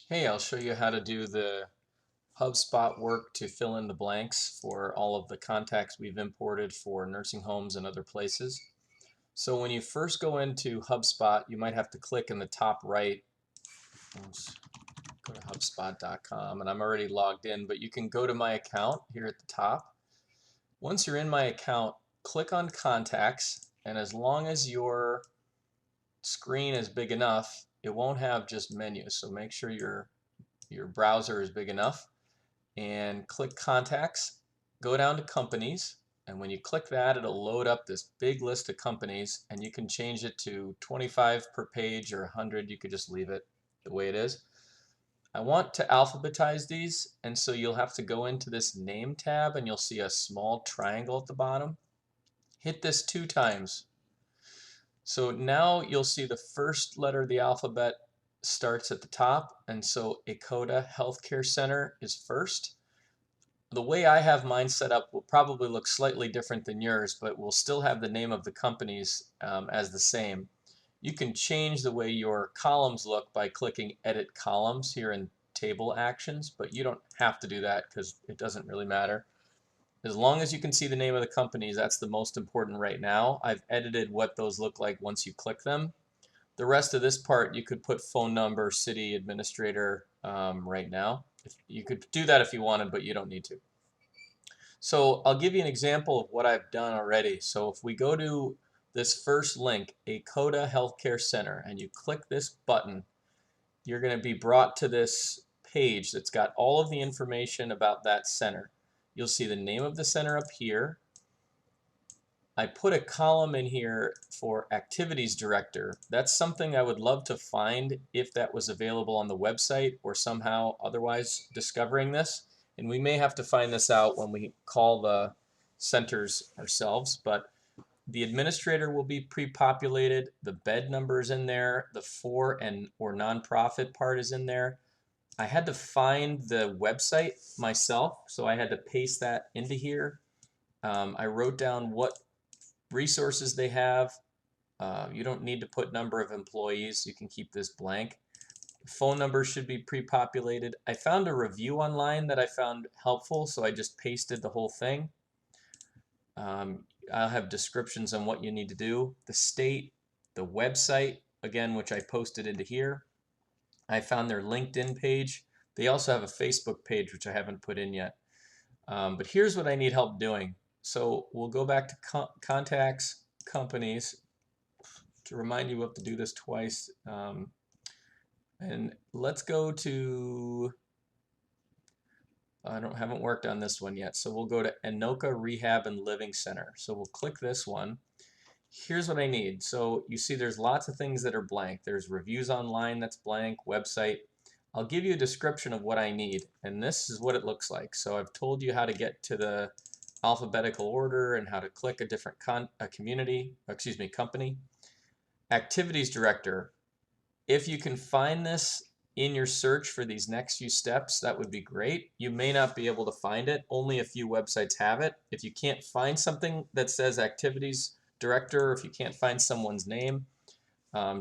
Hey, I'll show you how to do the Hubspot work to fill in the blanks for all of the contacts we've imported for nursing homes and other places. So when you first go into Hubspot, you might have to click in the top right. Let's go to hubspot.com, and I'm already logged in, but you can go to my account here at the top. Once you're in my account, click on contacts, and as long as your screen is big enough, it won't have just menus. So make sure your browser is big enough. And click contacts, go down to companies, and when you click that, it'll load up this big list of companies, and you can change it to 25 per page or 100. You could just leave it the way it is. I want to alphabetize these, and so you'll have to go into this name tab, and you'll see a small triangle at the bottom. Hit this 2 times. So now you'll see the first letter of the alphabet starts at the top, and so Ekota Healthcare Center is first. The way I have mine set up will probably look slightly different than yours, but we'll still have the name of the companies as the same. You can change the way your columns look by clicking Edit Columns here in Table Actions, but you don't have to do that because it doesn't really matter. As long as you can see the name of the companies, that's the most important right now. I've edited what those look like once you click them. The rest of this part, you could put phone number, city, administrator right now. You could do that if you wanted, but you don't need to. So I'll give you an example of what I've done already. So if we go to this first link, a Coda Healthcare Center, and you click this button, you're going to be brought to this page that's got all of the information about that center. You'll see the name of the center up here. I put a column in here for activities director. That's something I would love to find if that was available on the website or somehow otherwise discovering this. And we may have to find this out when we call the centers ourselves, but the administrator will be pre-populated, the bed number is in there, the for and or nonprofit part is in there. I had to find the website myself, so I had to paste that into here. I wrote down what resources they have. You don't need to put number of employees. You can keep this blank. Phone numbers should be pre-populated. I found a review online that I found helpful, so I just pasted the whole thing. I'll have descriptions on what you need to do. The state, the website, again, which I posted into here. I found their LinkedIn page. They also have a Facebook page, which I haven't put in yet. But here's what I need help doing. So we'll go back to contacts, companies, to remind you we have to do this twice. And let's go to, haven't worked on this one yet. So we'll go to Anoka Rehab and Living Center. So we'll click this one. Here's what I need. So you see there's lots of things that are blank. There's reviews online that's blank, website. I'll give you a description of what I need, and this is what it looks like. So I've told you how to get to the alphabetical order and how to click a different company. Activities director. If you can find this in your search for these next few steps, that would be great. You may not be able to find it. Only a few websites have it. If you can't find something that says activities director, or if you can't find someone's name,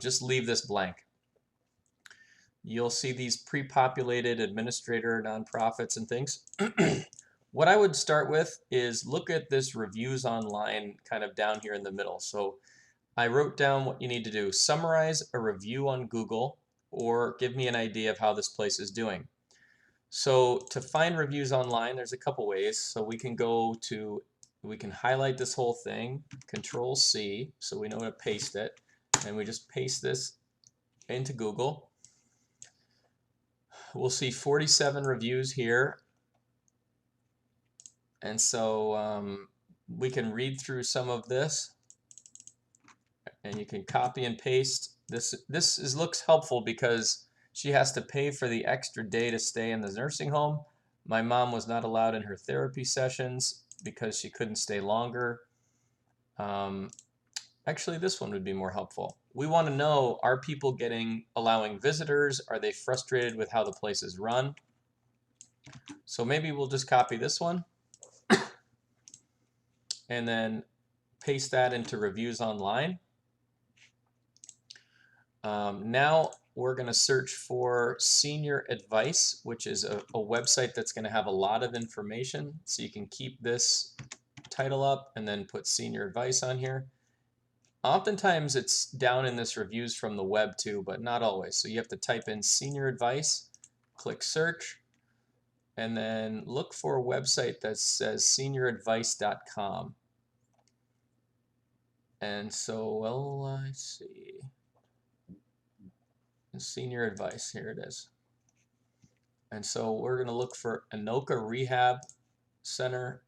just leave this blank. You'll see these pre-populated administrator, nonprofits, and things. What I would start with is look at this reviews online kind of down here in the middle. So I wrote down what you need to do. Summarize a review on Google or give me an idea of how this place is doing. So to find reviews online, there's a couple ways. So we can highlight this whole thing, Control C, so we know to paste it, and we just paste this into Google. We'll see 47 reviews here. And so we can read through some of this, and you can copy and paste. This looks helpful because she has to pay for the extra day to stay in the nursing home. My mom was not allowed in her therapy sessions because she couldn't stay longer. Actually, this one would be more helpful. We want to know, are people allowing visitors? Are they frustrated with how the place is run? So maybe we'll just copy this one and then paste that into reviews online. Now we're going to search for Senior Advice, which is a website that's going to have a lot of information. So you can keep this title up and then put Senior Advice on here. Oftentimes it's down in this reviews from the web too, but not always. So you have to type in Senior Advice, click search, and then look for a website that says senioradvice.com. And so, well, let's see. Senior Advice, here it is. And so we're going to look for Anoka Rehab Center.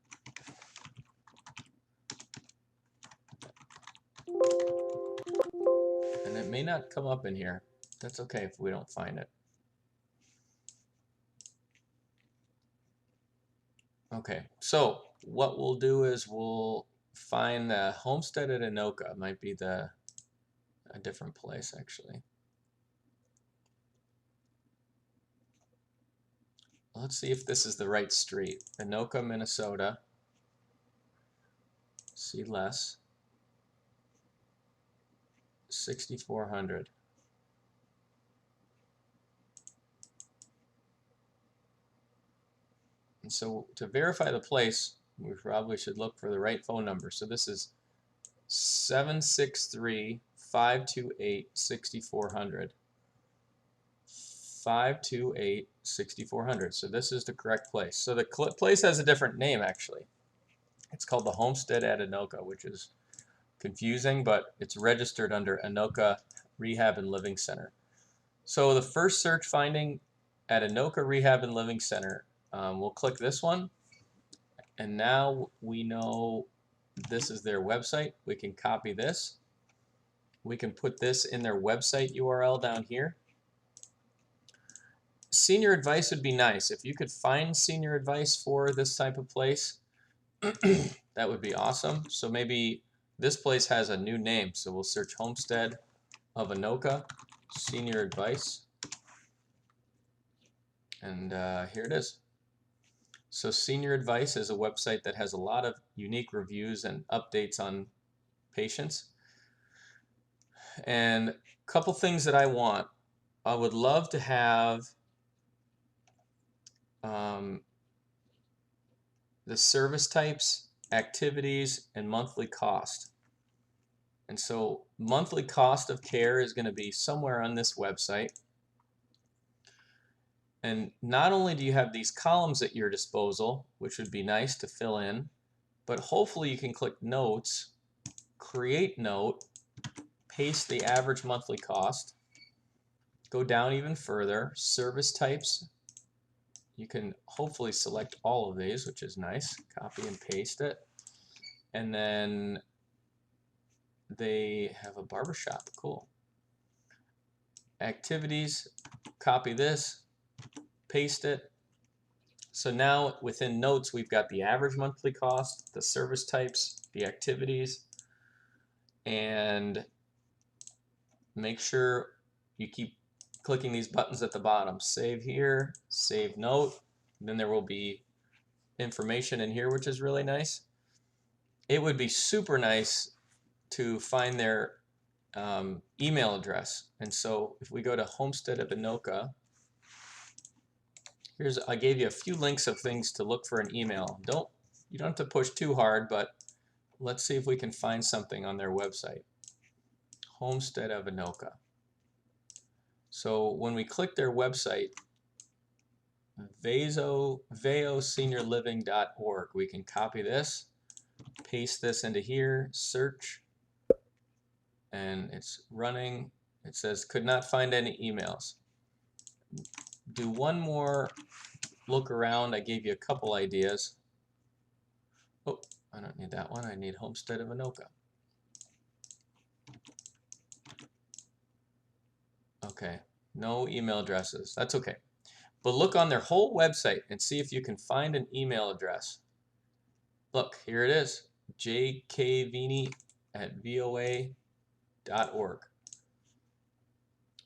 And it may not come up in here. That's okay if we don't find it. Okay, so what we'll do is we'll find the Homestead at Anoka. It might be a different place actually. Let's see if this is the right street. Anoka, Minnesota. See less. 6,400. And so to verify the place, we probably should look for the right phone number. So this is 763-528-6400. 528-6400. So this is the correct place. So the place has a different name actually. It's called the Homestead at Anoka, which is confusing, but it's registered under Anoka Rehab and Living Center. So the first search finding at Anoka Rehab and Living Center, we'll click this one, and now we know this is their website. We can copy this. We can put this in their website URL down here. Senior Advice would be nice. If you could find Senior Advice for this type of place, that would be awesome. So maybe this place has a new name. So we'll search Homestead of Anoka, Senior Advice. And here it is. So Senior Advice is a website that has a lot of unique reviews and updates on patients. And a couple things that I want. I would love to have the service types, activities, and monthly cost. And so monthly cost of care is going to be somewhere on this website. And not only do you have these columns at your disposal, which would be nice to fill in, but hopefully you can click Notes, create note, paste the average monthly cost, go down even further, service types. You can hopefully select all of these, which is nice. Copy and paste it. And then they have a barbershop. Cool. Activities, copy this, paste it. So now within Notes, we've got the average monthly cost, the service types, the activities, and make sure you keep clicking these buttons at the bottom. Save here, save note. Then there will be information in here, which is really nice. It would be super nice to find their email address. And so if we go to Homestead of Anoka, I gave you a few links of things to look for an email. You don't have to push too hard, but let's see if we can find something on their website. Homestead of Anoka. So when we click their website, veoseniorliving.org, we can copy this, paste this into here, search, and it's running. It says could not find any emails. Do one more look around. I gave you a couple ideas. Oh, I don't need that one. I need Homestead of Anoka. Okay, no email addresses. That's okay. But look on their whole website and see if you can find an email address. Look, here it is, jkvini@voa.org.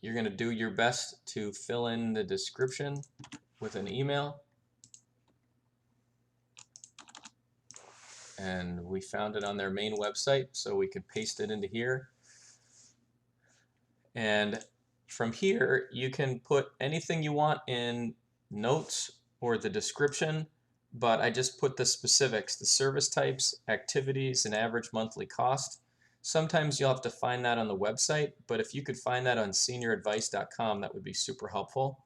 You're going to do your best to fill in the description with an email. And we found it on their main website, so we could paste it into here. And From here, you can put anything you want in notes or the description, but I just put the specifics, the service types, activities, and average monthly cost. Sometimes you'll have to find that on the website, but if you could find that on senioradvice.com, that would be super helpful.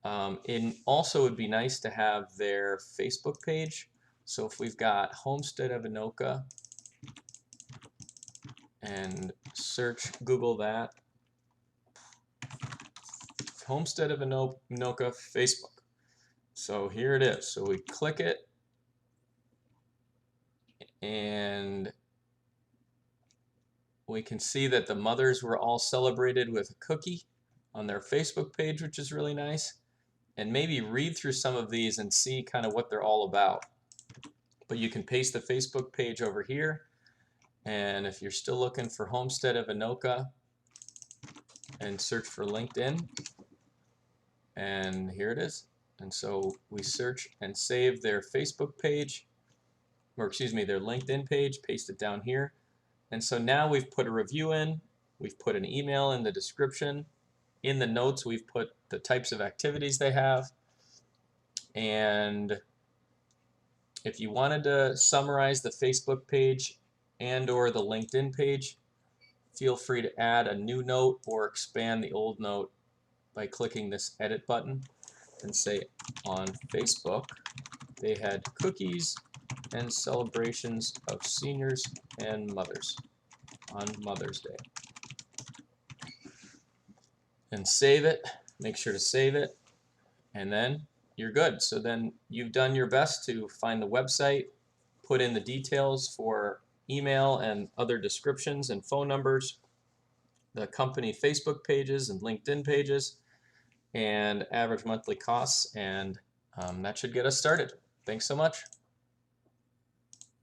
It also would be nice to have their Facebook page. So if we've got Homestead of Anoka and Google that, Homestead of Anoka Facebook. So here it is. So we click it, and we can see that the mothers were all celebrated with a cookie on their Facebook page, which is really nice. And maybe read through some of these and see kind of what they're all about. But you can paste the Facebook page over here. And if you're still looking for Homestead of Anoka, and search for LinkedIn, and here it is. And so we search and save their Facebook page, or excuse me, their LinkedIn page, paste it down here. And so now we've put a review in, we've put an email in the description. In the notes, we've put the types of activities they have. And if you wanted to summarize the Facebook page and or the LinkedIn page, feel free to add a new note or expand the old note by clicking this edit button and say, on Facebook, they had cookies and celebrations of seniors and mothers on Mother's Day. And save it. Make sure to save it. And then you're good. So then you've done your best to find the website, put in the details for email and other descriptions and phone numbers, the company Facebook pages and LinkedIn pages, and average monthly costs, and that should get us started. Thanks so much.